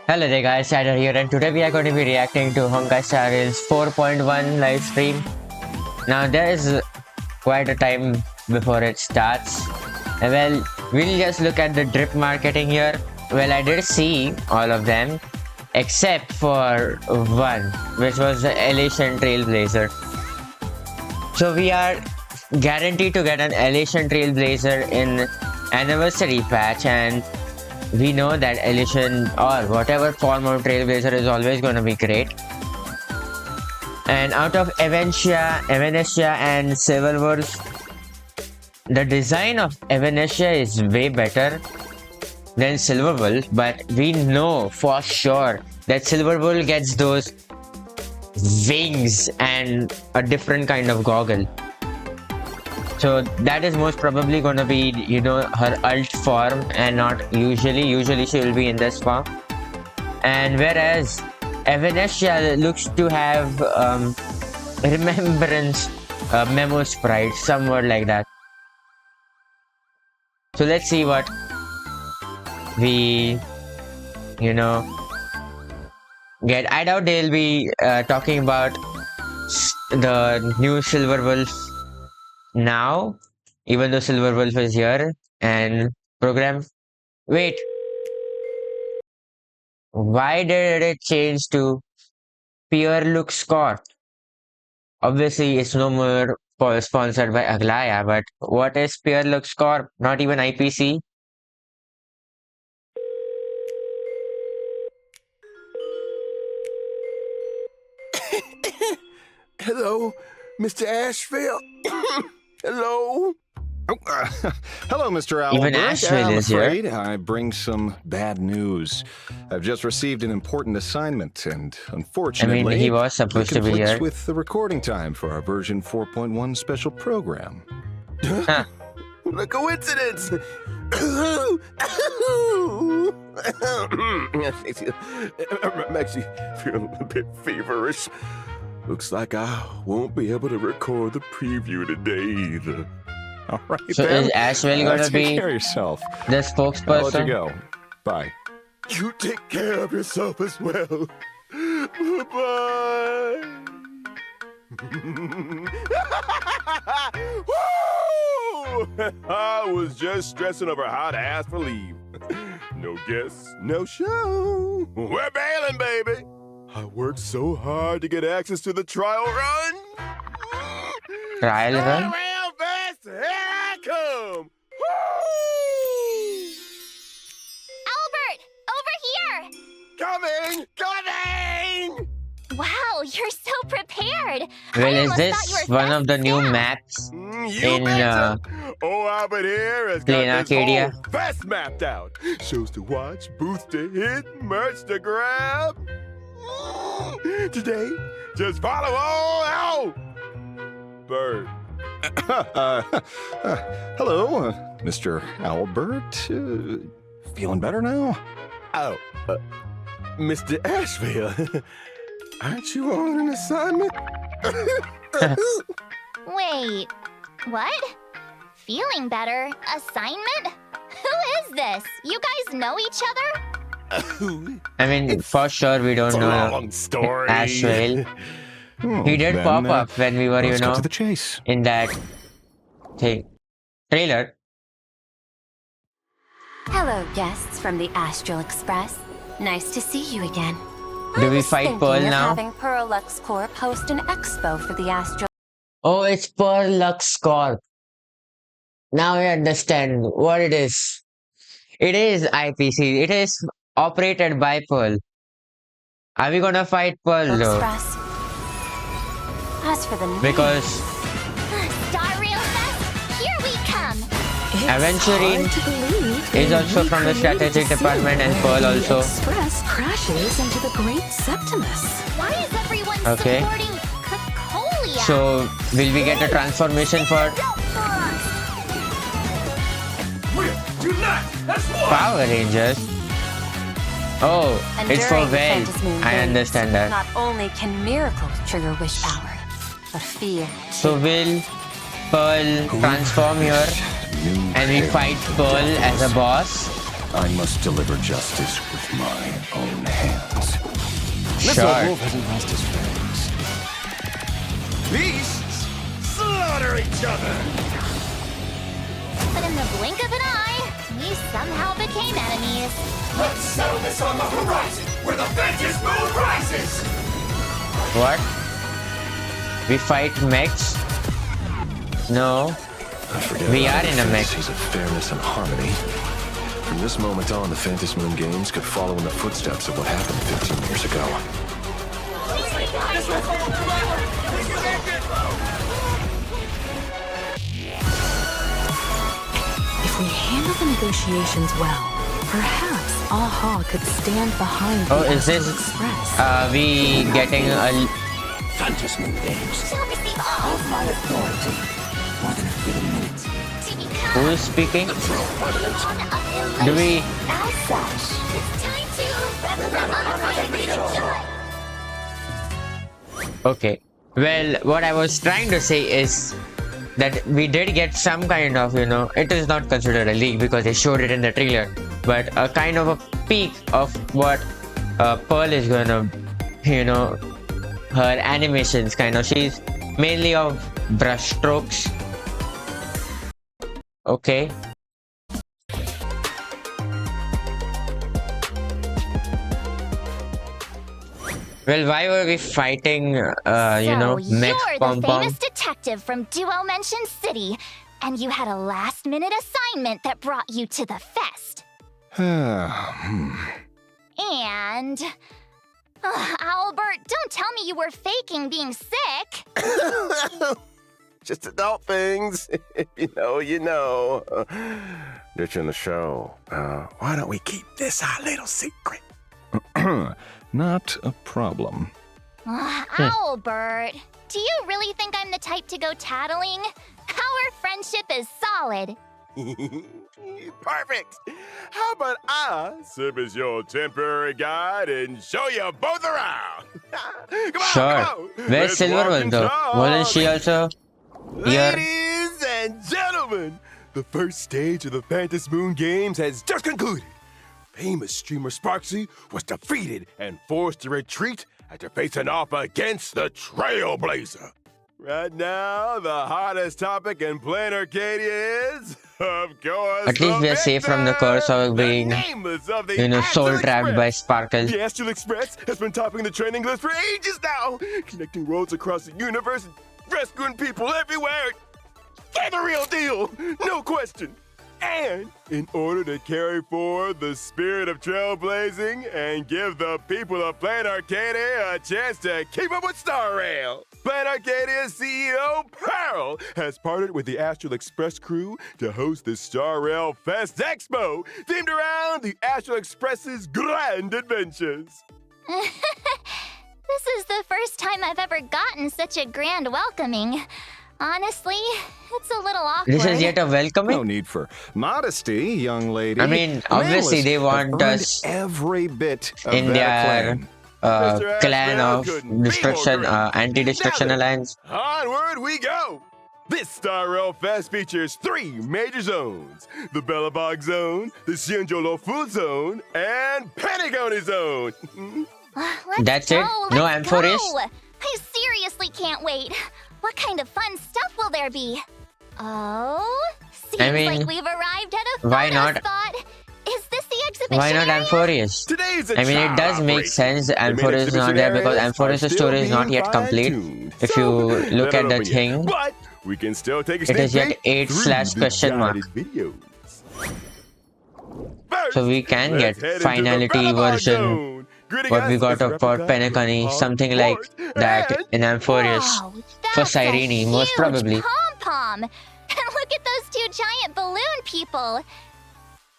Hello there guys, Shadow here, and today we are going to be reacting to Honkai Star Rail's 4.1 live stream. Now there is quite a time before it starts. Well, we'll just look at the drip marketing here. Well, I did see all of them except for one, which was the Elation Trailblazer. So we are guaranteed to get an Elation Trailblazer in anniversary patch, and we know that Elation or whatever form of Trailblazer is always going to be great. And out of Evanescia and Silverwolf, the design of Evanescia is way better than Silverwolf, but we know for sure that Silverwolf gets those wings and a different kind of goggle. So that is most probably going to be, her alt form, and not usually she will be in this form. And whereas Evanescia looks to have remembrance memo sprite, somewhat like that. So let's see what we get. I doubt they'll be talking about the new Silverwolf now, even though Silverwolf is here and program. Wait, why did it change to Pure Look Score? Obviously it's no more sponsored by Aglaya, but what is Pure Look Score? Not even IPC. Hello, Mr. Asheville. Hello. Hello, Mr. Albert. Even Asheville is here. I'm afraid I bring some bad news. I've just received an important assignment, and unfortunately, he was supposed to be conflicts here. with the recording time for our version 4.1 special program. What a coincidence. I'm actually feeling a bit feverish. Looks like I won't be able to record the preview today either. All right, So then. is Asheville going to Take be care of yourself. the I'll let you spokesperson? go. Bye. You take care of yourself as well. Bye-bye. Woo! I was just stressing over how to ask for leave. No guests, no show. We're bailing, baby. I worked so hard to get access to the trial run. Trial run? Real fast, here I come. Woo! Albert, over here! Coming! Coming! Wow, you're so prepared. Well, I is almost this thought you were one of the new fast maps You in betcha. Oh, Albert here has got Plain this Arcadia? whole fest mapped out. Shows to watch, booths to hit, merch to grab. Today, just follow all out. Bird. Hello, Mr. Albert. Feeling better now? Oh, Mr. Asheville. Aren't you on an assignment? Wait, what? Feeling better? Assignment? Who is this? You guys know each other? I mean, for sure we don't It's a know long story. Asheville. He did Then, pop up when we were, let's cut to the chase. in that trailer. Hello, guests from the Astral Express. Nice to see you again. Do I we was fight thinking Pearl of now? having Pearl Lux Corp host an expo for the Astral. Oh, it's Pearl Lux Corp. Now I understand what it is. It is IPC. It is operated by Pearl. Are we gonna fight Pearl though? Express. As for the name, Because Star Rail Fest, here we come! Aventurine is also from the strategic department, and Pearl also. Express crashes into the Great Septimus. Why is everyone Okay. supporting Cacolia? So will we get a transformation for Power Rangers? Oh, and it's for during the Vel. Phantasmoon I days, understand that. Not only can miracles trigger wish power, but fear. So will Pearl transform here and we fight Pearl as a boss? I must deliver justice with my own hands. This Sure. old wolf hasn't lost his fangs. Beasts slaughter each other! But in the blink of an eye, we somehow became enemies. Let's settle this on the horizon, where the Vengeance Moon rises! What? We fight mechs? No. I forget We about are in a mech. fantasies of fairness and harmony. From this moment on, the Fantasy Moon Games could follow in the footsteps of what happened 15 years ago. If we handle the negotiations well, perhaps Aha could stand behind Oh, the is this Astral Express. we getting a Fantasy Moon Games. Shall receive all Of my authority. More than a fleeting minute. to become who is speaking? one of Do we As such, it's time to Okay. Well, what I was trying to say is that we did get some kind of, it is not considered a leak because they showed it in the trailer, but a kind of a peek of what Pearl is gonna, her animations kind of. She's mainly of brush strokes. Okay. Well, why were we fighting, So mech you're the pom-pom? famous detective from Duo Mention City, and you had a last-minute assignment that brought you to the fest. And... Albert, don't tell me you were faking being sick. Just adult things. You know. Ditching the show. Why don't we keep this our little secret? Not a problem. Albert, do you really think I'm the type to go tattling? Our friendship is solid. Perfect. How about I serve as your temporary guide and show you both around? Come on, Sure. come on. Where's Let's walk Silverwood and though? talk. Wasn't she also here? Ladies and gentlemen, the first stage of the Fantasy Moon Games has just concluded. Famous streamer Sparksy was defeated and forced to retreat after facing off against the Trailblazer. Right now, the hottest topic in Plain Arcadia is, of course, At least we are safe from the curse of being, soul trapped by Sparkle. The Astral Express has been topping the trending list for ages now, connecting roads across the universe and rescuing people everywhere. They're the real deal, no question. And in order to carry forward the spirit of trailblazing and give the people of Plain Arcadia a chance to keep up with Star Rail, Plain Arcadia's CEO Pearl has partnered with the Astral Express crew to host the Star Rail Fest Expo, themed around the Astral Express's grand adventures. This is the first time I've ever gotten such a grand welcoming. Honestly, it's a little awkward. This is yet a No welcoming? need for modesty, young lady. I mean, obviously they want have earned us every bit of in their their clan. clan Ashbel of couldn't be more destruction, great. anti-destruction Now then, alliance. Onward we go! This Star Rail Fest features 3 major zones: the Bellabog Zone, the Shinjolo Food Zone, and Pentagon Zone. Let's That's go, it? No let's amphoras? go. I seriously can't wait. What kind of fun stuff will there be? Oh, seems mean, like we've arrived at a why photo not- spot. Is this the exhibition Why not area? Amphoreus? Today's a I mean, it does make sense. Amphoreus is not there because Amphoreus' story is not yet complete. If you look at the thing, but we can still take a it sneak is yet peek 8 through slash the question mark. guided videos. First, So we can let's get head into the finality Bellabog version. Zone. Greeting What us we is got up for replica Penacony, of something like Hogwarts that and in Amphoreus. Wow, For that's a Cyrene, most huge probably. pom-pom. And look at those 2 giant balloon people.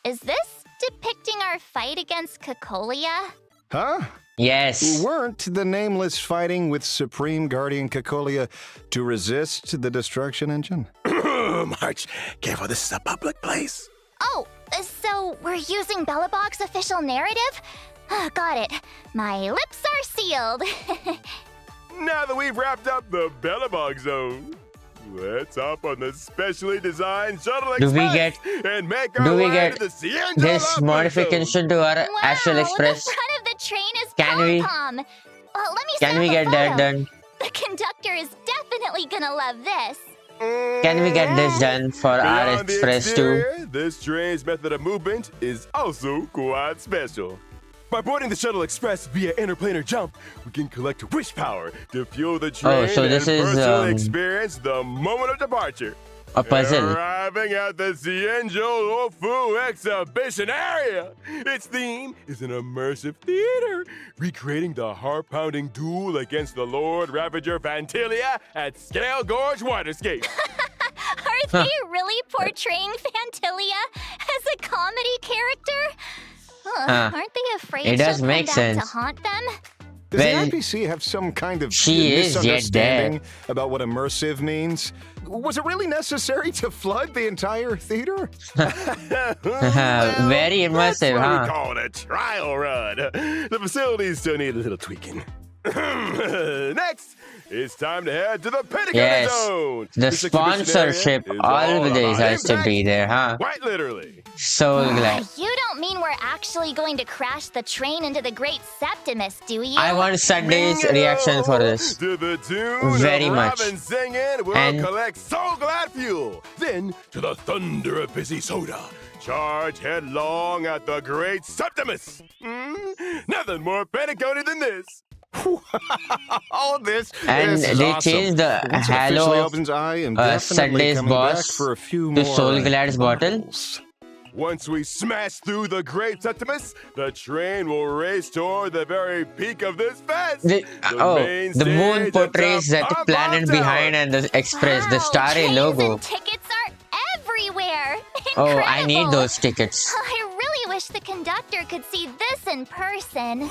Is this depicting our fight against Cacolia? Huh? Yes. Weren't the Nameless fighting with Supreme Guardian Cacolia to resist the destruction engine? March, careful, this is a public place. Oh, so we're using Bellabog's official narrative? Got it. My lips are sealed. Now that we've wrapped up the Bellabog Zone, let's hop on the specially designed shuttle Do we express and make our we way get to the Cienjo this Lovely Zone. modification to our Wow, Astral Express? the front of the train is Can we- pom-pom. Let me Can snap we a get that photo. done? The conductor is definitely gonna love this. Can we get this done for our Beyond the Express too? exterior, this train's method of movement is also quite special. By boarding the shuttle express via interplanar jump, we can collect wish power to fuel the train so this and is, personally experience the moment of departure. A puzzle. Arriving at the Cienjo Lofu exhibition area. Its theme is an immersive theater, recreating the heart-pounding duel against the Lord Ravager Fantilia at Scale Gorge Waterscape. Are they really portraying Fantilia as a comedy character? Aren't they afraid It does she'll come make back sense. to haunt them? Does Well, the IPC have some kind of she is yet misunderstanding about what immersive means? Was it really necessary to flood the entire theater? Very immersive, That's why huh? we call it a trial run. The facilities still need a little tweaking. Next, it's time to head to the Pentagon Yes. Zone. The This exhibition sponsorship area is all always about has to impact, be there, huh? Quite literally. So glad. You don't mean we're actually going to crash the train into the Great Septimus, do you? I want Sunday's reaction for this. To the tune Very of much. Robin singing, we'll And- collect Soul Glad fuel. Then to the thunder of Busy Soda. Charge headlong at the Great Septimus. Nothing more Pentacony than this. All this And is they awesome. changed the Once it officially Halo opens, I am definitely Sunday's coming back boss for a few to more Soul Glad's bottle. bottles. Once we smash through the Great Septimus, the train will race toward the very peak of this fest. The main the moon stage portrays atop that Pom planet Pom behind Tower. and the express, the Wow, starry trains logo. and tickets are everywhere. Oh, I need Incredible. those tickets. I really wish the conductor could see this in person.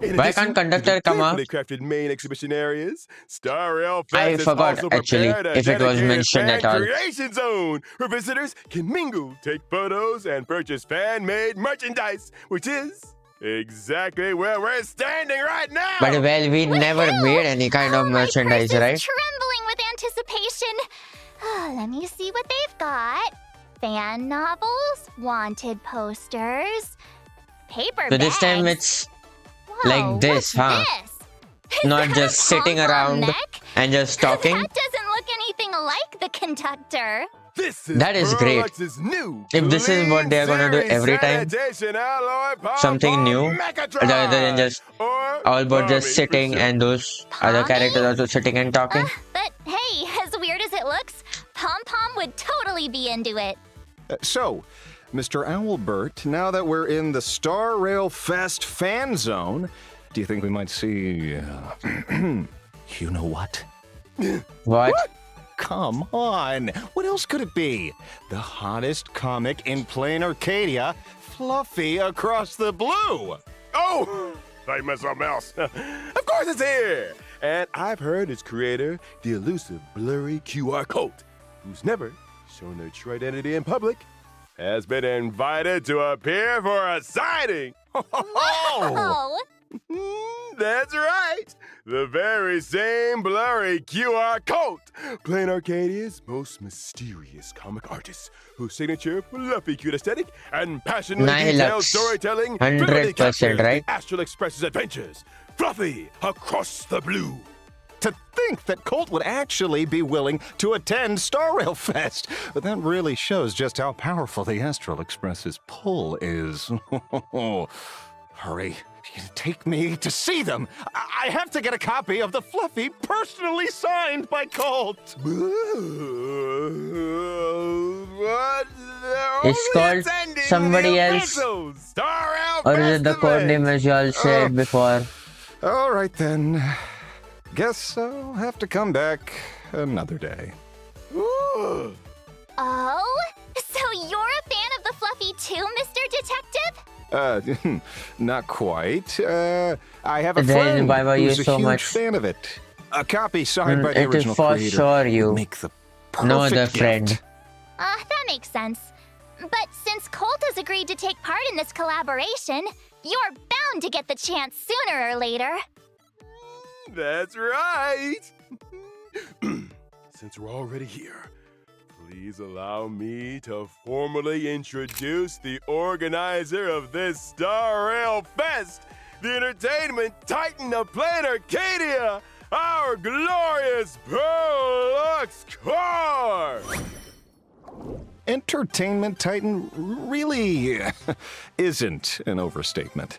In Why addition can't conductor to the come up? carefully crafted main exhibition areas, Star Rail Fest I has forgot, also actually, prepared a if it was dedicated mentioned fan at all. creation zone where visitors can mingle, take photos, and purchase fan-made merchandise, which is exactly where we're standing right now. But well, we never Woohoo! made any kind of My merchandise, purse is right? trembling with anticipation. Let me see what they've got. Fan novels, wanted posters, paper So this time bags. it's Whoa, like this, what's huh? This? Is not that just a sitting pom-pom around neck? and just talking. That doesn't look anything like the conductor. This is That is great. Pearlux's new If this is what they are gonna do Clean every time, Sanitation Alloy something Pom-Pom new, Mechatron, rather than just or all but just Tommy sitting for and those other Tommy? characters also sitting and talking. But hey, as weird as it looks, Pom Pom would totally be into it. So, Mr. Owlbert, now that we're in the Star Rail Fest fan zone, do you think we might see... you know what? What? Come on! What else could it be? The hottest comic in plain Arcadia, Fluffy Across the Blue! Oh, I missed something else. Of course it's here. And I've heard its creator, the elusive blurry QR cult, who's never shown their true identity in public, has been invited to appear for a signing. Oh, That's right. The very same blurry QR cult. Plain Arcadia's most mysterious comic artist, whose signature fluffy cute aesthetic and passionately Nihilux. detailed storytelling vividly 100%, captures right? the Astral Express's adventures. Fluffy Across the Blue. To think that Colt would actually be willing to attend Star Rail Fest. But that really shows just how powerful the Astral Express's pull is. Hurry. Take me to see them. I have to get a copy of the Fluffy personally signed by Colt. What? It's called somebody else. Or is it the code name as you all said before? All right then. Guess I'll have to come back another day. Ooh. oh, so you're a fan of the Fluffy too, Mr. Detective? Not quite. I have a Then friend why were you who's a so huge much- fan of it. A copy signed by the It is original for creator sure would you. make the perfect No other gift. friend. That makes sense. But since Colt has agreed to take part in this collaboration, you're bound to get the chance sooner or later. That's right. since we're already here, please allow me to formally introduce the organizer of this Star Rail Fest, the entertainment titan of Planet Arcadia, our glorious Perlux Car! Entertainment Titan really isn't an overstatement.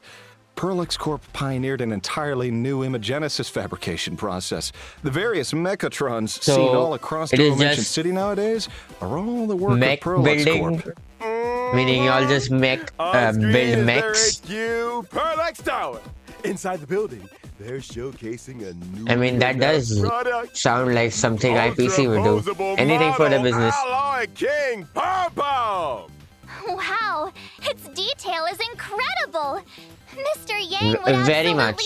Perlux Corp pioneered an entirely new imagenesis fabrication process. The various mechatrons So, seen all across it is Dimension just City nowadays are all the work mech of Perlux building, Corp. meaning y'all just make On screen build is mechs. their HQ Perlux Tower. Inside the building, they're showcasing a new I mean, that does product. sound like something IPC would do. Ultra-posable Anything for the model business. Alloy King Pom-Pom! Wow, its detail is incredible. Mr. Yang would Very absolutely much.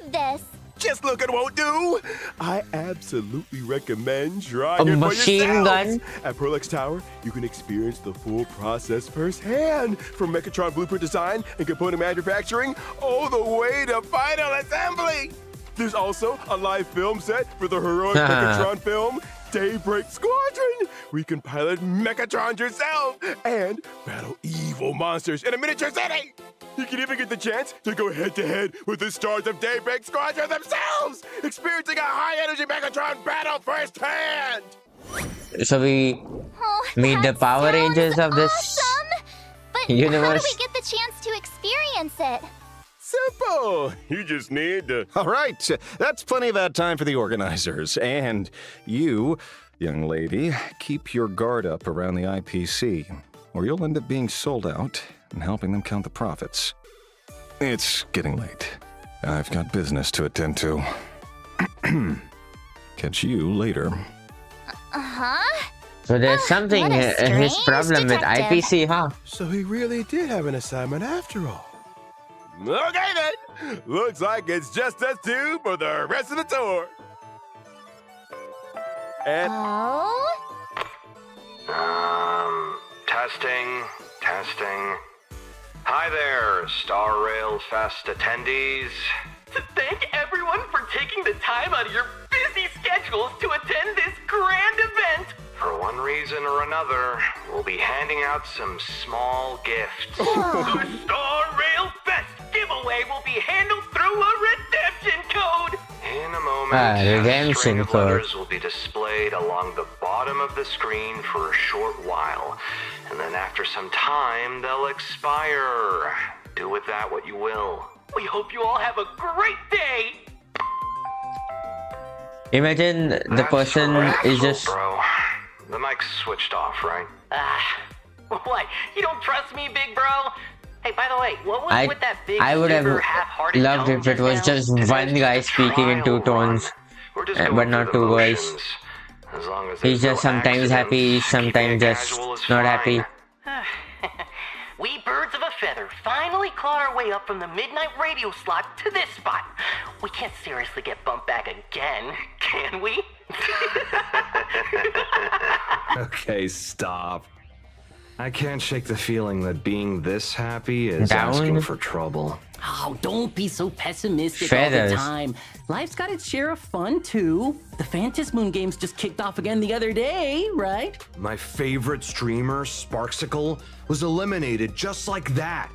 love this. Just looking won't do. I absolutely recommend trying A it for machine yourselves. gun? At Perlux Tower, you can experience the full process firsthand, from Mechatron blueprint design and component manufacturing, all the way to final assembly. There's also a live film set for the heroic Mechatron film, Daybreak Squadron, where you can pilot Mechatrons yourself and battle evil monsters in a miniature city. You can even get the chance to go head-to-head with the stars of Daybreak Squadron themselves, experiencing a high-energy Mechatron battle firsthand. So we Oh, meet the that Power sounds Rangers of this awesome. But how do universe. we get the chance to experience it? Simple. You just need to. All right, that's plenty of that time for the organizers. And you, young lady, keep your guard up around the IPC, or you'll end up being sold out and helping them count the profits. It's getting late. I've got business to attend to. Catch you later. Uh-huh. So there's something what a his strange problem with detective. IPC, huh? So he really did have an assignment after all. Okay then. Looks like it's just us two for the rest of the tour. And Oh? Testing. Hi there, Star Rail Fest attendees. To thank everyone for taking the time out of your busy schedules to attend this grand event. For one reason or another, we'll be handing out some small gifts. The Star Rail Fest giveaway will be handled through a redemption code. In a moment, a redemption string of code. letters will be displayed along the bottom of the screen for a short while. And then after some time, they'll expire. Do with that what you will. We hope you all have a great day. Imagine the That's person a wrap, is just bro. The mic's switched off, right? What? You don't trust me, big bro? Hey, by the way, what was with that big I would have super half-hearted loved tone if it was now? just one guy speaking in two tones, We're just but going not through the two voice. motions. As long as He's there's just no sometimes happy, accidents, sometimes keeping it just casual is not fine. happy. We birds of a feather finally clawed our way up from the midnight radio slot to this spot. We can't seriously get bumped back again, can we? Okay, stop. I can't shake the feeling that being this happy is Down? asking for trouble. Oh, don't be so pessimistic Feathers. all the time. Life's got its share of fun, too. The Phantasm Moon games just kicked off again the other day, right? My favorite streamer, Sparksicle, was eliminated just like that.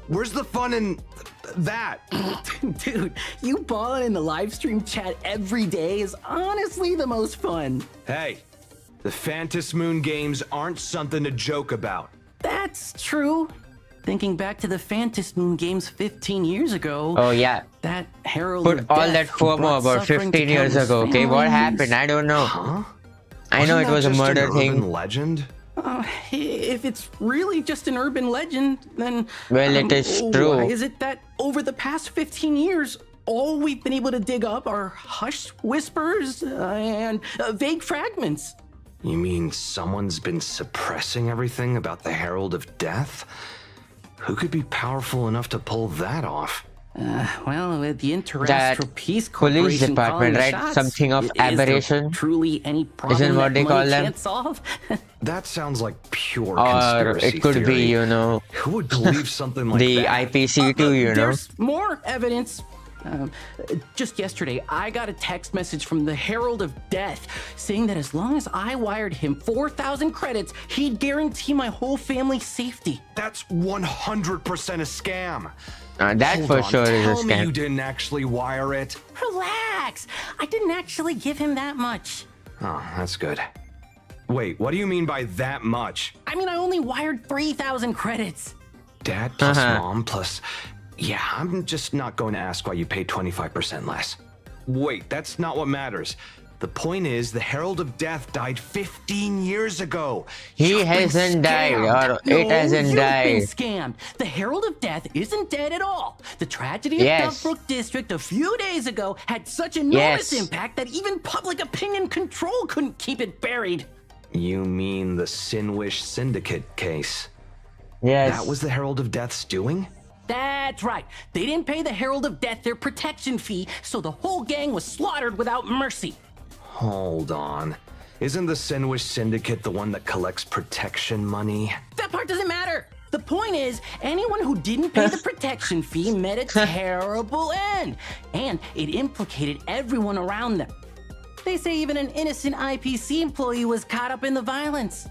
Where's the fun in that? Dude, you balling in the live stream chat every day is honestly the most fun. Hey, the Phantasm Moon games aren't something to joke about. That's true. Thinking back to the Phantasm Moon games 15 years ago. Oh yeah, That Herald put of all Death that FOMO brought about suffering to 15 years countless ago. Okay, what families. happened? I don't know. Huh? I know Wasn't it was that a just murder an thing. urban legend? If it's really just an urban legend, then Well, it is true. Why is it that over the past 15 years, all we've been able to dig up are hushed whispers and vague fragments? You mean someone's been suppressing everything about the Herald of Death? Who could be powerful enough to pull that off? Well, with the That Interastral Peace police Corporation department, calling the right? shots, Something of is there aberration? truly any problem Isn't what that they money call them? can't solve? That sounds like pure Or conspiracy it could theory. be, you know, Who would believe something like the that? IPC too, you know. There's more evidence. Just yesterday, I got a text message from the Herald of Death saying that as long as I wired him 4,000 credits, he'd guarantee my whole family's safety. That's 100% a scam. That Hold for on, sure is a tell me scam. you didn't actually wire it. Relax! I didn't actually give him that much. Oh, that's good. Wait, what do you mean by that much? I mean, I only wired 3,000 credits. Dad plus mom plus... Yeah, I'm just not going to ask why you paid 25% less. Wait, that's not what matters. The point is, the Herald of Death died 15 years ago. He hasn't died, or it hasn't You've died. been scammed. The Herald of Death isn't dead at all. The tragedy Yes. of Duffbrook District a few days ago had such enormous Yes. impact that even public opinion control couldn't keep it buried. You mean the Sinwish Syndicate case? Yes. That was the Herald of Death's doing? That's right. They didn't pay the Herald of Death their protection fee, so the whole gang was slaughtered without mercy. Hold on. Isn't the Sinwish Syndicate the one that collects protection money? That part doesn't matter. The point is, anyone who didn't pay the protection fee met a terrible end, and it implicated everyone around them. They say even an innocent IPC employee was caught up in the violence.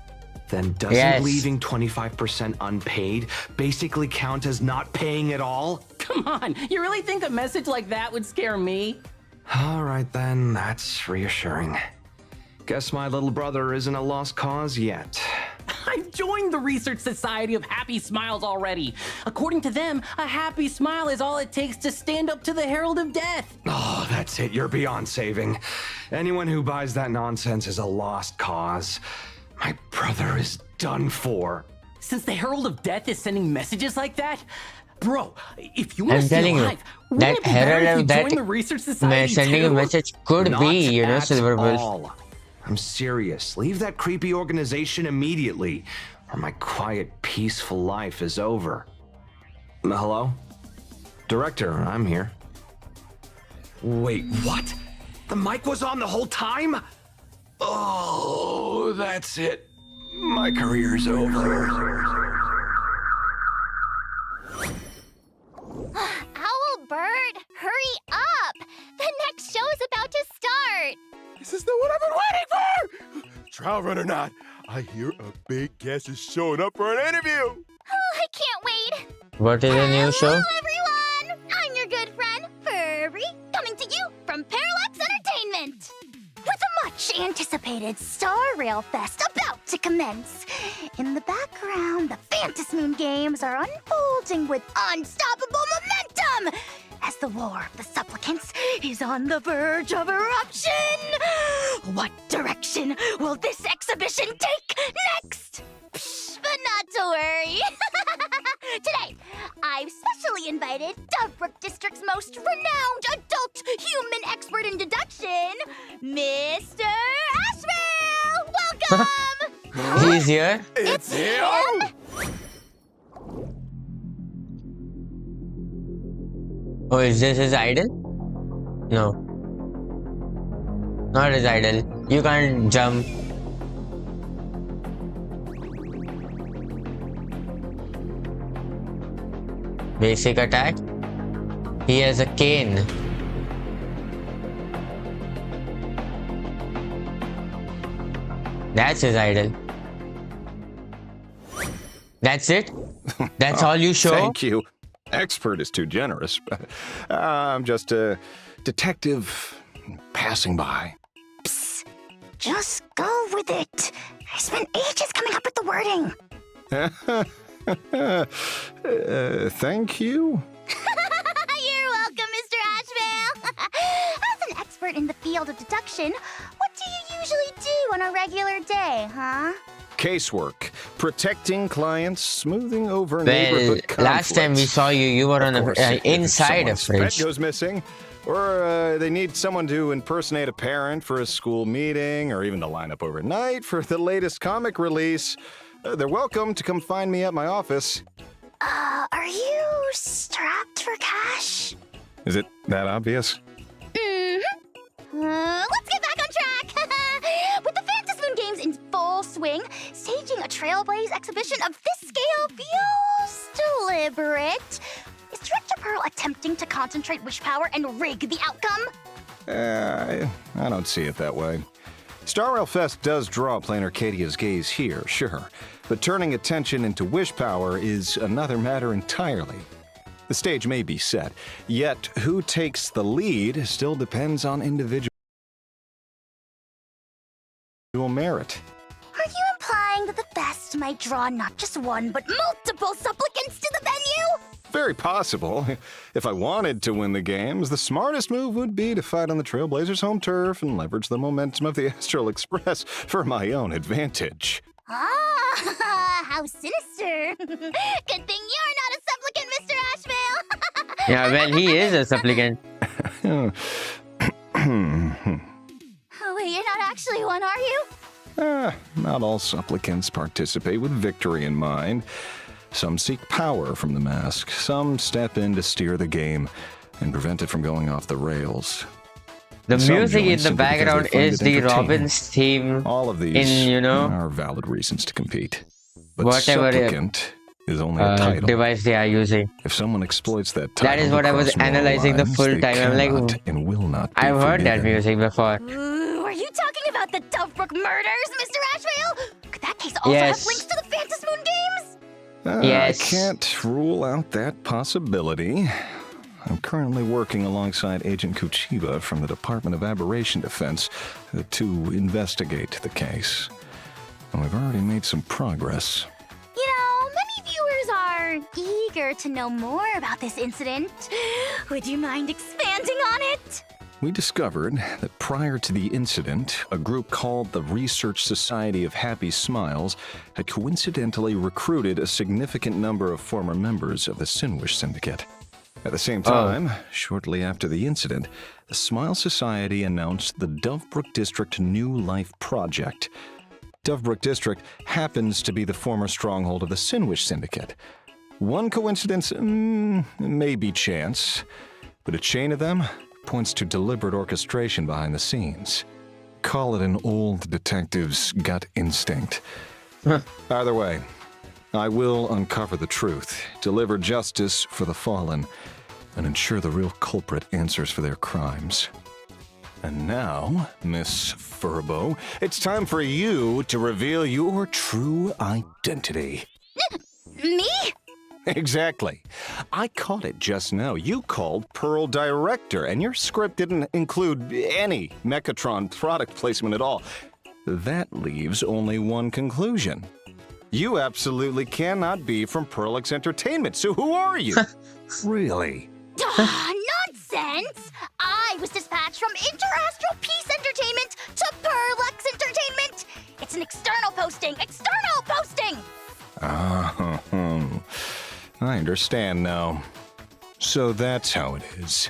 Then doesn't Yes. leaving 25% unpaid basically count as not paying at all? Come on, you really think a message like that would scare me? All right then, that's reassuring. Guess my little brother isn't a lost cause yet. I've joined the Research Society of Happy Smiles already. According to them, a happy smile is all it takes to stand up to the Herald of Death. Oh, that's it. You're beyond saving. Anyone who buys that nonsense is a lost cause. My brother is done for. Since the Herald of Death is sending messages like that, bro, if you want to I'm stay telling you, alive, wouldn't it that be better Herald if you of Death join the Research Society sending a too? message could Not be, you know, at Silverwolf. all. I'm serious. Leave that creepy organization immediately, or my quiet, peaceful life is over. Hello? Director, I'm here. Wait, what? The mic was on the whole time? Oh, that's it. My career's over. Owlbird, hurry up! The next show is about to start! This is the one I've been waiting for! Trial run or not, I hear a big guest is showing up for an interview! Oh, I can't wait! What is the new show? Hello, everyone! I'm your good friend, Furry, coming to you from Parallax Entertainment! With a much-anticipated Star Rail Fest about to commence. In the background, the Phantasmoon games are unfolding with unstoppable momentum as the War of the Supplicants is on the verge of eruption. What direction will this exhibition take next? Psh, but not to worry. Today, I've specially invited Duffbrook District's most renowned adult human expert in deduction, Mr. Asheville! Welcome! He's here. It's him! Oh, is this his idol? No. Not his idol. You can't jump. Basic attack. He has a cane. That's his idol. That's it? That's all you show? Thank you. Expert is too generous. I'm just a detective passing by. Psst, just go with it. I spent ages coming up with the wording. Thank you. You're welcome, Mr. Asheville. As an expert in the field of deduction, what do you usually do on a regular day, huh? Casework, protecting clients, smoothing over Well, neighborhood conflicts. last time we saw you, you were on Of a course, if inside a someone's fridge. pet goes missing, or they need someone to impersonate a parent for a school meeting, or even to line up overnight for the latest comic release, they're welcome to come find me at my office. Are you strapped for cash? Is it that obvious? Mm-hmm. Let's get back on track. With the Phantasmoon games in full swing, staging a Trailblaze exhibition of this scale feels deliberate. Is Director Pearl attempting to concentrate wish power and rig the outcome? I don't see it that way. Star Rail Fest does draw plain Arcadia's gaze here, sure, but turning attention into wish power is another matter entirely. The stage may be set, yet who takes the lead still depends on individual merit. Are you implying that the fest might draw not just one, but multiple supplicants to the venue? Very possible. If I wanted to win the games, the smartest move would be to fight on the Trailblazers' home turf and leverage the momentum of the Astral Express for my own advantage. Ah, how sinister. Good thing you're not a supplicant, Mr. Ashvale. Yeah, well, he is a supplicant. Oh, wait, you're not actually one, are you? Not all supplicants participate with victory in mind. Some seek power from the mask. Some step in to steer the game and prevent it from going off the rails. The Some music join in the simply because they background find is it the entertaining. Robin's theme. All of these in, you know, are valid reasons to compete. But whatever supplicant is only a title. device they are using. If someone exploits that title, That is what I was across moral analyzing the lines, full they time. I'm like, cannot and will not be I've heard that forgiven. music before. Ooh, are you talking about the Dovebrook murders, Mr. Ashvale? Could that case also Yes. have links to the Phantasmoon games? Yes. I can't rule out that possibility. I'm currently working alongside Agent Kuchiba from the Department of Aberration Defense to investigate the case. And we've already made some progress. You know, many viewers are eager to know more about this incident. Would you mind expanding on it? We discovered that prior to the incident, a group called the Research Society of Happy Smiles had coincidentally recruited a significant number of former members of the Sinwish Syndicate. At the same time, shortly after the incident, the Smile Society announced the Dovebrook District New Life Project. Dovebrook District happens to be the former stronghold of the Sinwish Syndicate. One coincidence, maybe chance, but a chain of them points to deliberate orchestration behind the scenes. Call it an old detective's gut instinct. Either way, I will uncover the truth, deliver justice for the fallen, and ensure the real culprit answers for their crimes. And now, Miss Furbo, it's time for you to reveal your true identity. Me? Exactly. I caught it just now. You called Pearl Director, and your script didn't include any Mechatron product placement at all. That leaves only one conclusion. You absolutely cannot be from Pearlix Entertainment, so who are you? Really? Nonsense! I was dispatched from Interastral Peace Entertainment to Perlux Entertainment! It's an external posting! External posting! I understand now. So that's how it is.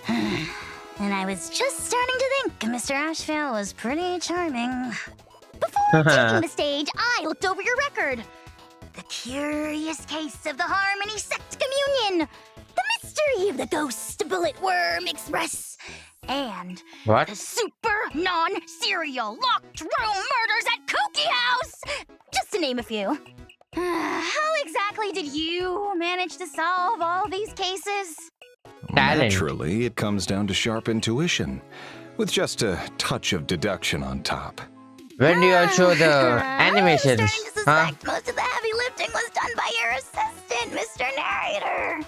And I was just starting to think Mr. Ashvale was pretty charming. Before taking the stage, I looked over your record. The curious case of the Harmony Sect Communion. The mystery of the Ghost Bullet Worm Express. And What? the super non-serial locked room murders at Kooky House. Just to name a few. How exactly did you manage to solve all these cases? Talent. Naturally, it comes down to sharp intuition, with just a touch of deduction on top. When do you all show the I'm animations? starting to suspect most of the heavy lifting was done by your assistant, Mr. Narrator.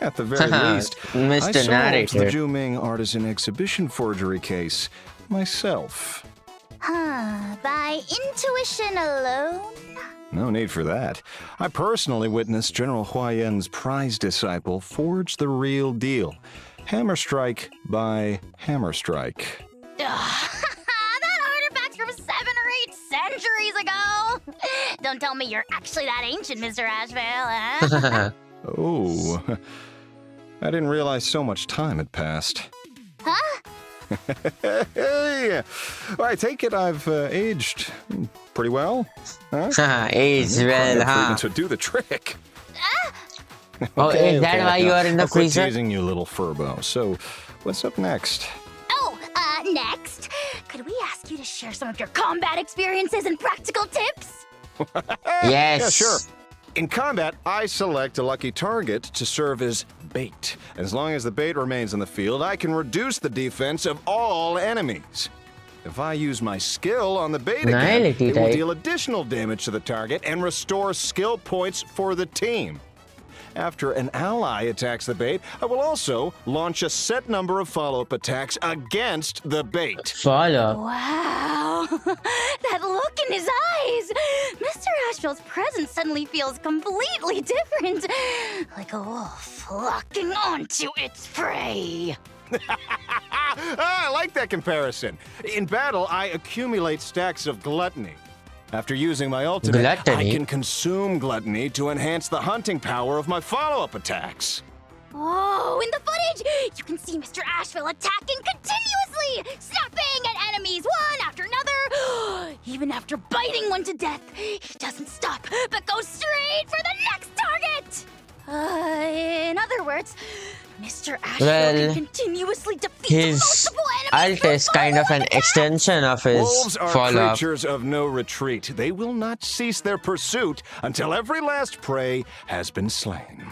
At the very least, I Mr. solved the Narrator. Juming Artisan Exhibition forgery case myself. By intuition alone? No need for that. I personally witnessed General Huayan's prize disciple forge the real deal. Hammer Strike by Hammer Strike. That artifact's from 7 or 8 centuries ago. Don't tell me you're actually that ancient, Mr. Ashvale, huh? Oh, I didn't realize so much time had passed. Huh? Hey, I take it I've aged pretty well, huh? Age well, huh? Treatments would do the trick. Oh, is that why you are in the I'll quit freezer? teasing you, little Furbo. So, what's up next? Oh, next, could we ask you to share some of your combat experiences and practical tips? Yes. Yeah, sure. In combat, I select a lucky target to serve as bait. As long as the bait remains in the field, I can reduce the defense of all enemies. If I use my skill on the bait again, it will deal additional damage to the target and restore skill points for the team. After an ally attacks the bait, I will also launch a set number of follow-up attacks against the bait. Follow. Wow, that look in his eyes! Mr. Asheville's presence suddenly feels completely different. Like a wolf locking onto its prey. I like that comparison. In battle, I accumulate stacks of gluttony. After using my ultimate, I can consume gluttony to enhance the hunting power of my follow-up attacks. Oh, in the footage, you can see Mr. Asheville attacking continuously, snapping at enemies one after another. Even after biting one to death, he doesn't stop, but goes straight for the next target. In other words, Mr. Asheville can continuously defeat multiple enemies. Ult is kind of an extension of his Wolves are follow-up. creatures of no retreat. They will not cease their pursuit until every last prey has been slain.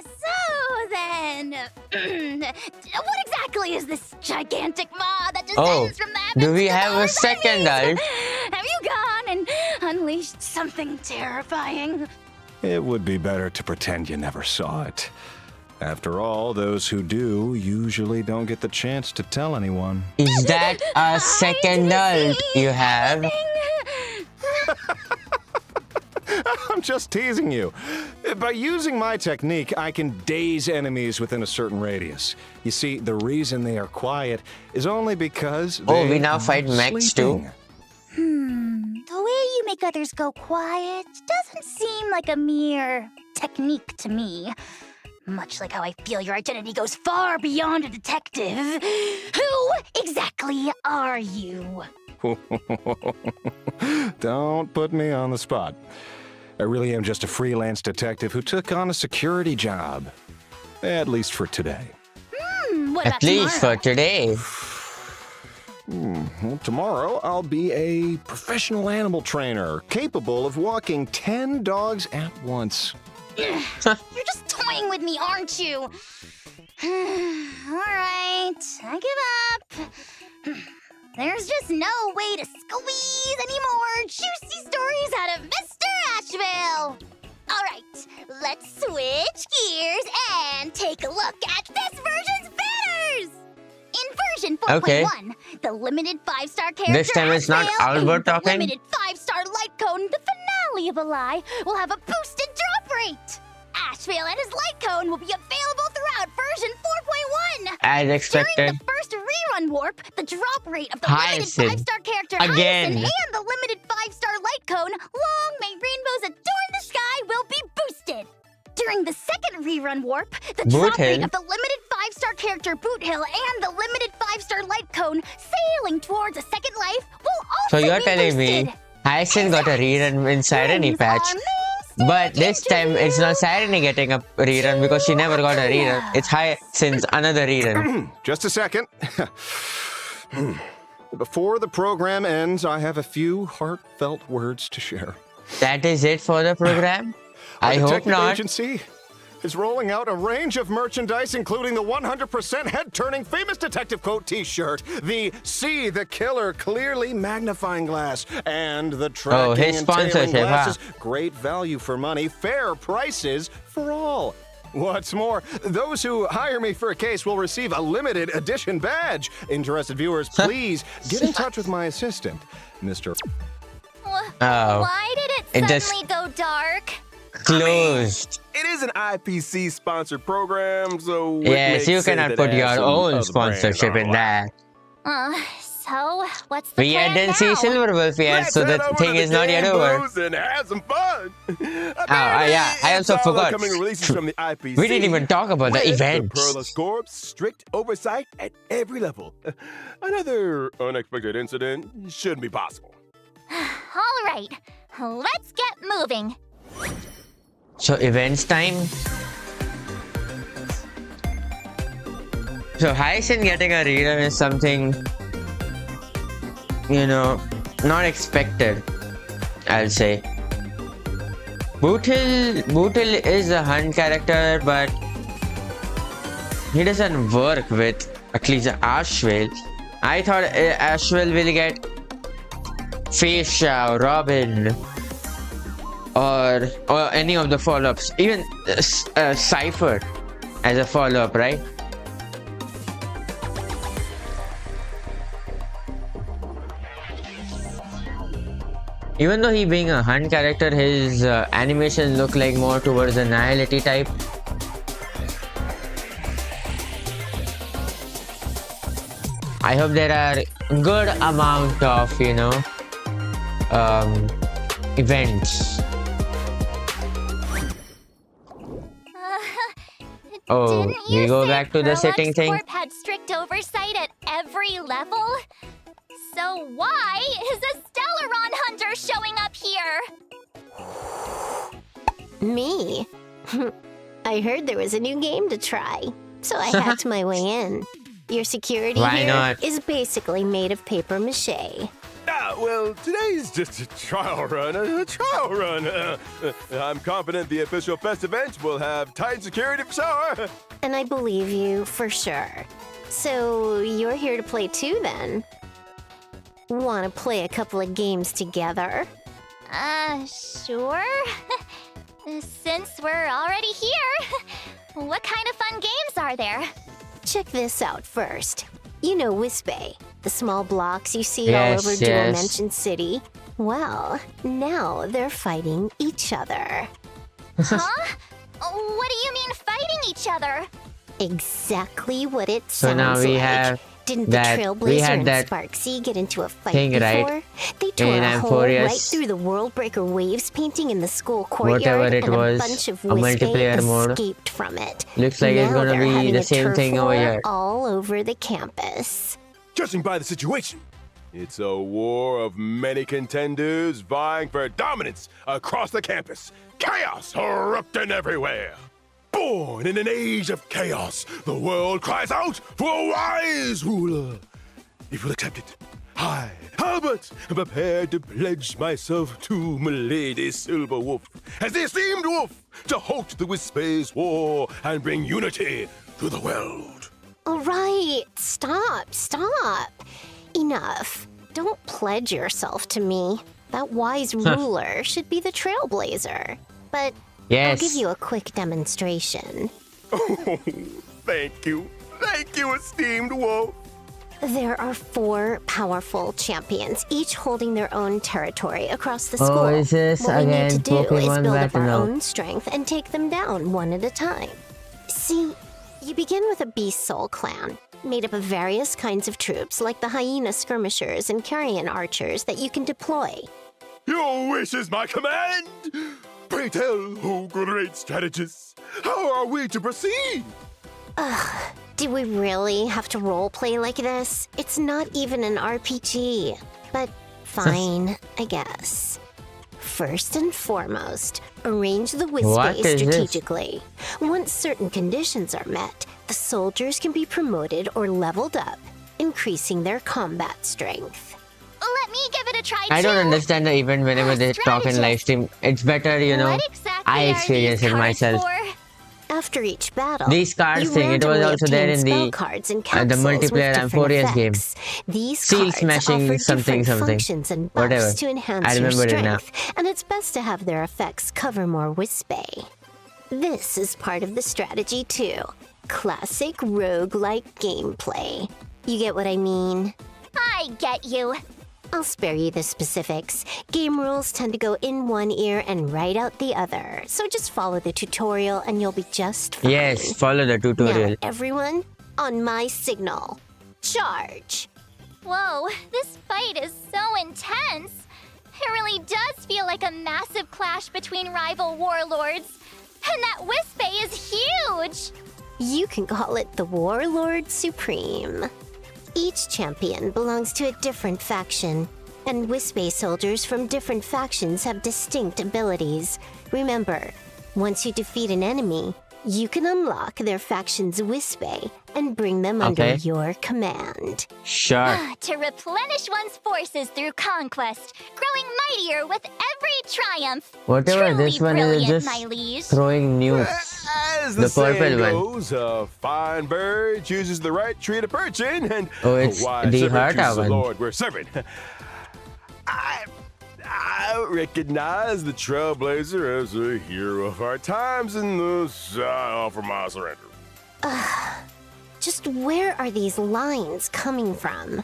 So then, what exactly is this gigantic maw that descends from the heavens? Do we to have a devour second enemies? ult? Have you gone and unleashed something terrifying? It would be better to pretend you never saw it. After all, those who do usually don't get the chance to tell anyone. Is that a second ult you have? I'm just teasing you. By using my technique, I can daze enemies within a certain radius. You see, the reason they are quiet is only because we now fight mechs too? The way you make others go quiet doesn't seem like a mere technique to me. Much like how I feel your identity goes far beyond a detective. Who exactly are you? Don't put me on the spot. I really am just a freelance detective who took on a security job. At least for today. What about At least tomorrow? for today. Well, tomorrow, I'll be a professional animal trainer, capable of walking 10 dogs at once. You're just toying with me, aren't you? All right, I give up. There's just no way to squeeze any more juicy stories out of Mr. Asheville. All right, let's switch gears and take a look at this version's banners. In version 4.1, the limited 5-star character This time it's not Asheville Albert and the talking? limited 5-star light cone, the finale of a lie, will have a boosted drop rate. Asheville and his light cone will be available throughout version 4.1. As expected. During the first rerun warp, the drop rate of the limited Hyacinth. 5-star character Again. Hyacinth and the limited 5-star light cone, Long May Rainbows Adorn the Sky, will be boosted. During the second rerun warp, the drop rate of the limited 5-star character Boot Hill and the limited 5-star light cone sailing towards a second life will So also you're be telling boosted. me Hyacinth got a rerun in Sirenny patch, but this time it's not Sirenny getting a rerun because she never got a rerun. It's Hyacinth's another rerun. Just a second. Before the program ends, I have a few heartfelt words to share. That is it for the program? I Our hope detective not. agency is rolling out a range of merchandise, including the 100% head-turning famous detective quote T-shirt, the See the Killer clearly magnifying glass, and the tracking his and tailing sponsorship, huh? glasses. Great value for money, fair prices for all. What's more, those who hire me for a case will receive a limited edition badge. Interested viewers, please get in touch with my assistant, Mr. Oh. Why did It it just- suddenly go dark? Closed. It is an IPC sponsored program, so it Yes, makes you sense cannot that put it has your some own other sponsorship brands in on that. So, what's the We plan didn't see now? Silver Wolf yet, Let's so the head over thing to is not yet Game over. Booze and have some fun. yeah, I also It's all forgot. upcoming releases from the IPC. We didn't even talk about the with events. The Perla Corp's strict oversight at every level. Another unexpected incident shouldn't be possible. All right, let's get moving. So events time. So Hyacinth getting a rerun is something, you know, not expected, I'll say. Bootle is a hunt character, but he doesn't work with at least Ashwell. I thought Ashwell will get Facia, Robin, or any of the follow-ups, even Cypher as a follow-up, right? Even though he being a hunt character, his animation look like more towards the nihility type. I hope there are good amount of, you know, events. Oh, Didn't we you go say back to the sitting thing. Corp had strict oversight at every level? So why is a Stellaron hunter showing up here? Me? I heard there was a new game to try, so I hacked my way in. Your security Why here not? is basically made of paper mache. Well, today's just a trial run. I'm confident the official fest event will have tight security for sure. And I believe you for sure. So you're here to play too, then? Want to play a couple of games together? Sure. Since we're already here, what kind of fun games are there? Check this out first. You know Wispe, the small blocks you see Yes, all over yes. Dimension City? Well, now they're fighting each other. Huh? What do you mean fighting each other? Exactly what it So sounds now we like. have Didn't that- the we Trailblazer had and that Sparksy get into a fight thing, before? right? They tore In a hole right Amphorius, through the World Breaker Waves painting in the school courtyard, whatever it and was, a bunch of a Wispe multiplayer mode. escaped from it. Looks like it's Now gonna they're be having the a same turf thing over war here. all over the campus. Judging by the situation, it's a war of many contenders vying for dominance across the campus. Chaos erupting everywhere. Born in an age of chaos, the world cries out for a wise ruler. If you'll accept it, I, Albert, am prepared to pledge myself to Milady Silver Wolf as the esteemed wolf to halt the Wispe's war and bring unity to the world. All right, stop. Enough. Don't pledge yourself to me. That wise ruler should be the Trailblazer. But Yes. I'll give you a quick demonstration. Oh, thank you. Thank you, esteemed wolf. There are 4 powerful champions, each holding their own territory across the school. Oh, is this what we need again to do is Pokemon build up our Battle? own strength and take them down one at a time. See, you begin with a Beast Soul clan, made up of various kinds of troops like the Hyena Skirmishers and Carrion Archers that you can deploy. Your wish is my command. Pray tell, oh great strategist, how are we to proceed? Do we really have to roleplay like this? It's not even an RPG. But fine, I guess. First and foremost, arrange the What Wispe is this? strategically. Once certain conditions are met, the soldiers can be promoted or leveled up, increasing their combat strength. Let me give it a try I too. don't understand the event whenever they talk in live stream. It's better, you know, What exactly I are experience these it cards myself. for? After each battle, These cards you thing, it was randomly also there obtain in spell the cards and the capsules with multiplayer different Amphorius game. effects. These Seal cards smashing offer something, different something. functions and buffs Whatever. to enhance I your remember it now. strength, and it's best to have their effects cover more Wispe. This is part of the strategy too. Classic roguelike gameplay. You get what I mean? I get you. I'll spare you the specifics. Game rules tend to go in one ear and right out the other, so just follow the tutorial and you'll be just fine. Yes, follow the tutorial. Now, everyone, on my signal, charge! Whoa, this fight is so intense. It really does feel like a massive clash between rival warlords. And that Wispe is huge! You can call it the Warlord Supreme. Each champion belongs to a different faction, and Wispe soldiers from different factions have distinct abilities. Remember, once you defeat an enemy, you can unlock their faction's Wispe and bring them under Okay. your command. Sure. To replenish one's forces through conquest, growing mightier with every triumph. Whatever Truly this one is brilliant, just my liege. throwing nukes. As The the saying purple one. goes, a fine bird chooses the right tree to perch in, and Oh, it's a wise the servant Herta chooses the one. Lord we're serving. I recognize the Trailblazer as a hero of our times, and thus I offer my surrender. Just where are these lines coming from?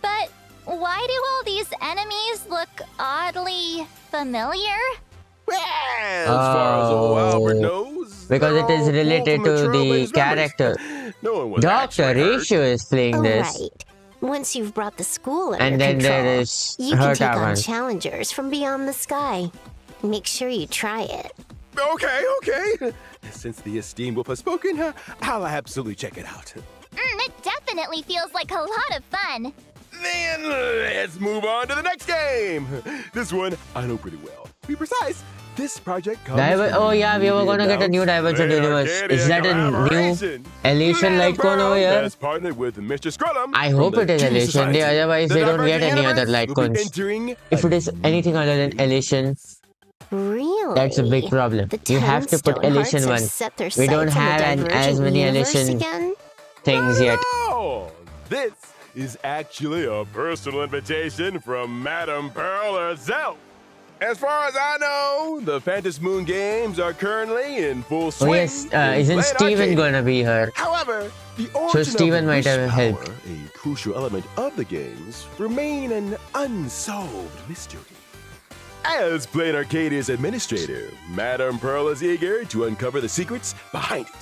But why do all these enemies look oddly familiar? As far as old Albert knows, Because they're it is all related pulled to from the Trailblazer's memories. character. No one was Dr. actually hurt. Rishu is playing Oh, this. right. Once you've brought the school under And then control, there is you can take Herta on one. challengers from beyond the sky. Make sure you try it. Okay. Since the esteemed wolf has spoken, I'll absolutely check it out. It definitely feels like a lot of fun. Then let's move on to the next game. This one I know pretty well. To be precise, this project comes from Oh yeah, we were gonna get a new announced Divergent Universe. Is that a new collaboration. Elysian Madam light cone over Pearl here? has partnered with Mr. Scrullum I from hope the it is Genius Elysian. Society. Otherwise The they don't get Divergent any other Universe light will be cones. entering If it is anything other than Elysian, Really? that's a big problem. The You have to 10 put Stonehearts Elysian have one. set their We don't sights on the have as Divergent many Universe Elysian again? things yet. Oh, this is actually a personal invitation from Madam Pearl herself. As far as I know, the Phantom Moon games are currently in full swing. Oh yes, in isn't Blade Steven Arcade. gonna be here? However, the origin Steven of might have wish helped. power, a crucial element of the games, remain an unsolved mystery. As Blade Arcadia's administrator, Madam Pearl is eager to uncover the secrets behind it.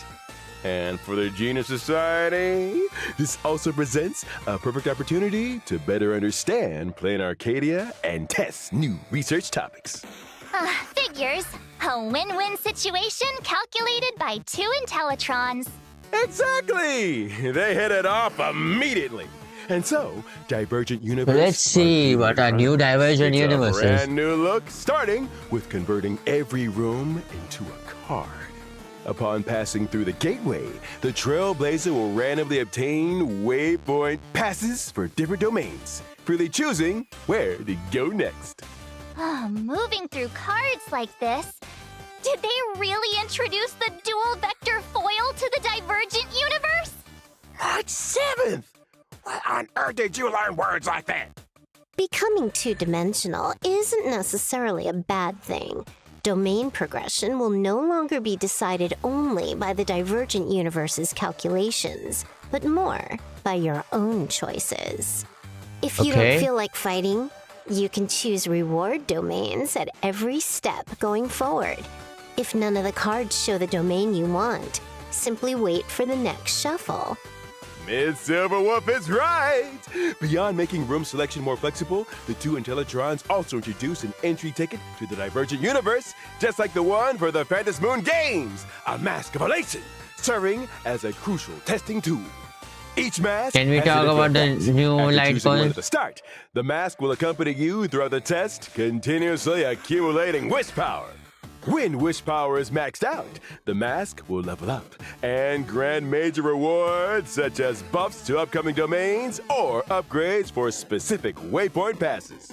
And for the Genius Society, this also presents a perfect opportunity to better understand Plane Arcadia and test new research topics. Figures. A win-win situation calculated by two Intellitrons. Exactly! They hit it off immediately. And so, Divergent Universe. Let's see what our new Divergent takes a Universe is. brand new look, starting with converting every room into a card. Upon passing through the gateway, the Trailblazer will randomly obtain waypoint passes for different domains, freely choosing where to go next. Moving through cards like this, did they really introduce the dual vector foil to the Divergent Universe? March 7th! Where on earth did you learn words like that? Becoming two-dimensional isn't necessarily a bad thing. Domain progression will no longer be decided only by the Divergent Universe's calculations, but more by your own choices. If you Okay. don't feel like fighting, you can choose reward domains at every step going forward. If none of the cards show the domain you want, simply wait for the next shuffle. Miss Silverwolf is right! Beyond making room selection more flexible, the two Intellitrons also introduce an entry ticket to the Divergent Universe, just like the one for the Phantom Moon games, a mask of elation, serving as a crucial testing tool. Each mask Can we has a talk different about the effect. new After light choosing one cone? at the start, the mask will accompany you throughout the test, continuously accumulating wish power. When wish power is maxed out, the mask will level up and grant major rewards such as buffs to upcoming domains or upgrades for specific waypoint passes.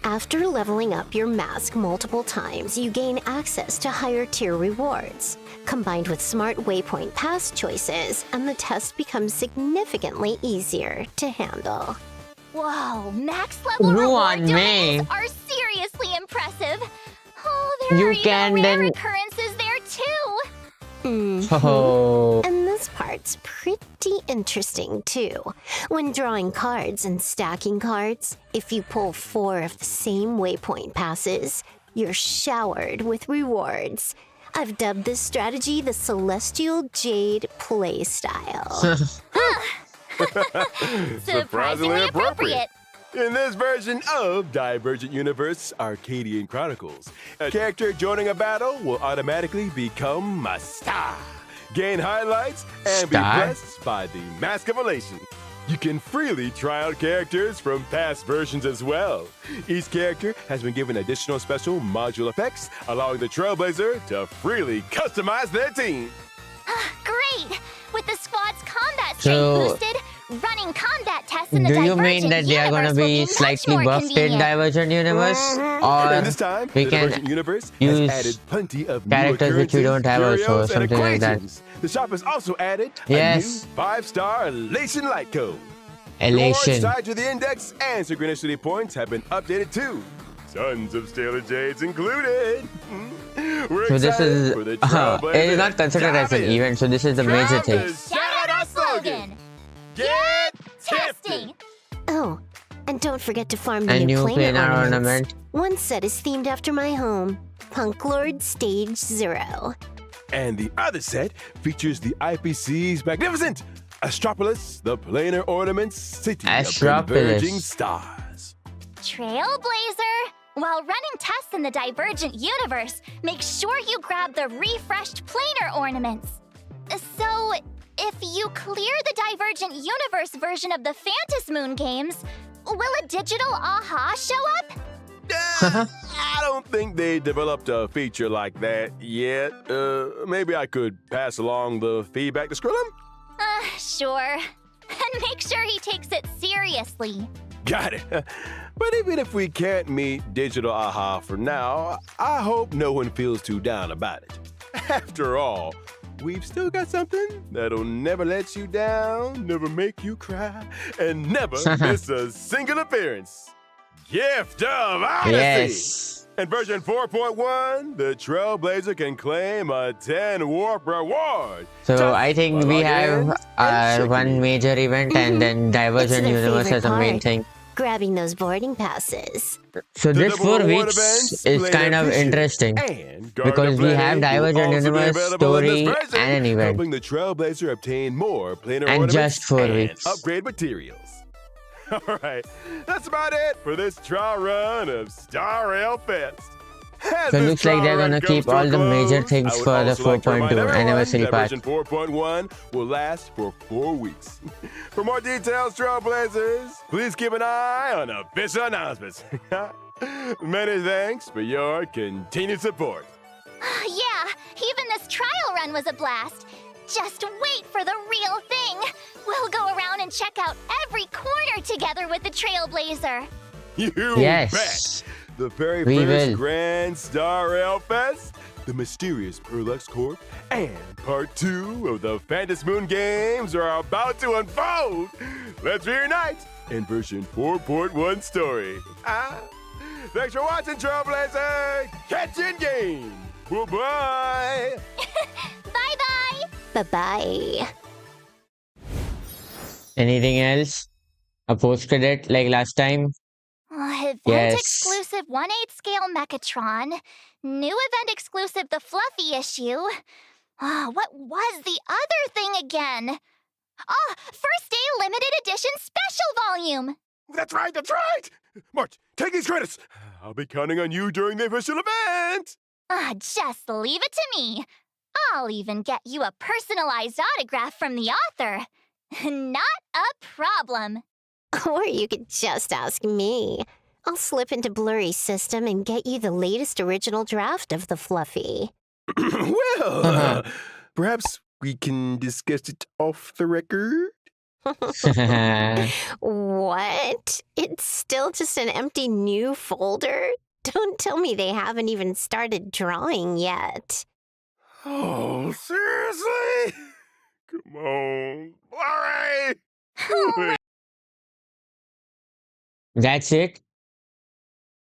After leveling up your mask multiple times, you gain access to higher tier rewards. Combined with smart waypoint pass choices, and the test becomes significantly easier to handle. Whoa, max level Ruan reward May. domains are seriously impressive. Oh, there You are even can rare then- occurrences there too. Oh. And this part's pretty interesting too. When drawing cards and stacking cards, if you pull 4 of the same waypoint passes, you're showered with rewards. I've dubbed this strategy the Celestial Jade playstyle. Surprisingly appropriate. In this version of Divergent Universe Arcadian Chronicles, a character joining a battle will automatically become a star, gain highlights, and be Star? blessed by the Mask of Elation. You can freely try out characters from past versions as well. Each character has been given additional special module effects, allowing the Trailblazer to freely customize their team. great! With the squad's combat strength So, boosted, running combat tests in the do you Divergent mean that they are gonna universe will be much slightly more buffed in convenient. Divergent Universe? And this Or time, we the can Divergent Universe use has added plenty of new characters which we occurrences, don't have also, curios, and something like that. equations. The shop has also added a Yes. new 5-star Elation Light Code. Elation. Rewards tied to the index and synchronicity points have been updated too. Tons of Stellar Jades included. We're So this excited is for the it is Trailblazer not considered as an Dive-In. event, so this is the major Time thing. to shout out our slogan. Get testing. Oh, and don't forget to farm the A new new planar planar ornaments. ornament. One set is themed after my home, Punk Lord Stage 0. And the other set features the IPC's magnificent Astropolis, the planar ornaments city of converging Astropolis. stars. Trailblazer! While running tests in the Divergent universe, make sure you grab the refreshed planar ornaments. So, if you clear the Divergent universe version of the Phantasmoon Moon games, will a digital aha show up? I don't think they developed a feature like that yet. Maybe I could pass along the feedback to Skrillum? Sure. And make sure he takes it seriously. Got it. But even if we can't meet digital aha for now, I hope no one feels too down about it. After all, we've still got something that'll never let you down, never make you cry, and never miss a single appearance. Gift of Odyssey! Yes. In version 4.1, the Trailblazer can claim a 10 warp reward. So I think for we logins have and our checking one in. major event and then Divergent their Universe favorite as the main part. thing. Grabbing those boarding passes. So The this double 4 reward weeks events, is planar kind of vision, interesting and Guard because of we Plenty have will Divergent also be Universe, available in this story, version, and an event. helping the Trailblazer obtain more planar And ornaments just 4 and weeks. upgrade materials. All right, that's about it for this trial run of Star Rail Fest. As So this looks like trial they're run gonna comes keep to a all the major close, things I would for the also like to remind 4.2 everyone anniversary that pack. version 4.1 will last for 4 weeks. For more details, Trailblazers, please keep an eye on official announcements. Many thanks for your continued support. Yeah, even this trial run was a blast. Just wait for the real thing. We'll go around and check out every corner together with the Trailblazer. You Yes. bet! The very We first will. Grand Star Rail Fest, the mysterious Perlux Corp, and part 2 of the Phantasmoon Moon games are about to unfold. Let's reunite in version 4.1 story. Thanks for watching, Trailblazer! Catch you in game! Bye-bye! Bye-bye! Bye-bye. Anything else? A post credit like last time? Event Yes. exclusive 1/8 scale Mechatron. New event exclusive the Fluffy issue. What was the other thing again? First day limited edition special volume. That's right, that's right! March, take these credits! I'll be counting on you during the official event! Just leave it to me. I'll even get you a personalized autograph from the author. Not a problem. Or you could just ask me. I'll slip into Blurry's system and get you the latest original draft of the Fluffy. Well, perhaps we can discuss it off the record? What? It's still just an empty new folder? Don't tell me they haven't even started drawing yet. Oh, seriously? Come on, Blurry! That's it?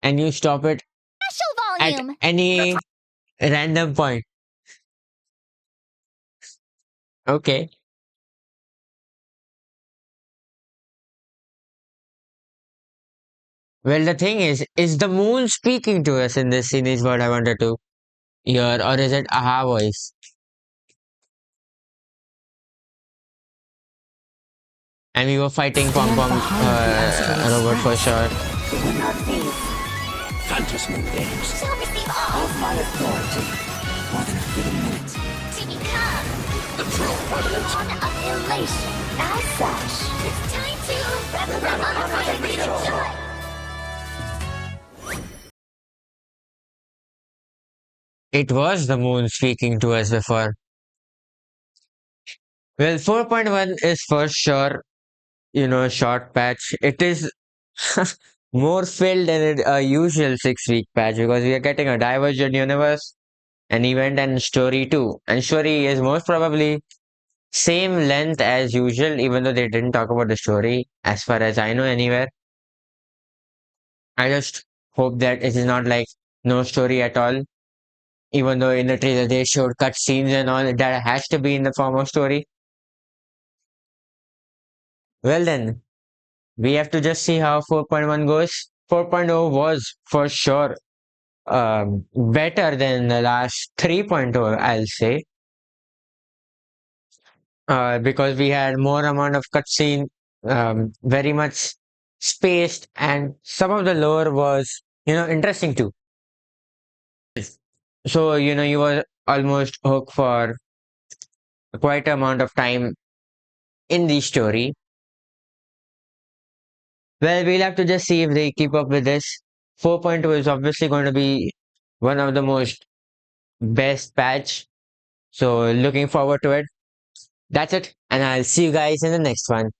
And you stop it Special at volume. any random point. Okay. Well, the thing is the moon speaking to us in this scene is what I wanted to hear, or is it aha voice? And we were fighting Pom Pom robot for sure. Win our these Phantasmoon games Shall receive all of my authority. More than a fitting minute. to become The true prevalent one of elation. as such. It's time to revel joy. It was the moon speaking to us before. Well, 4.1 is for sure, short patch. It is more filled than a usual 6 week patch because we are getting a divergent universe, an event, and story too. And story is most probably same length as usual, even though they didn't talk about the story, as far as I know, anywhere. I just hope that it is not like no story at all, even though in the trailer they showed cutscenes and all, that has to be in the form of story. Well, then, we have to just see how 4.1 goes. 4.0 was for sure better than the last 3.0, I'll say, because we had more amount of cutscene, very much spaced, and some of the lore was, interesting too. So, you were almost hooked for quite amount of time in the story. Well, we'll have to just see if they keep up with this. 4.2 is obviously going to be one of the most best patch. So looking forward to it. That's it, and I'll see you guys in the next one.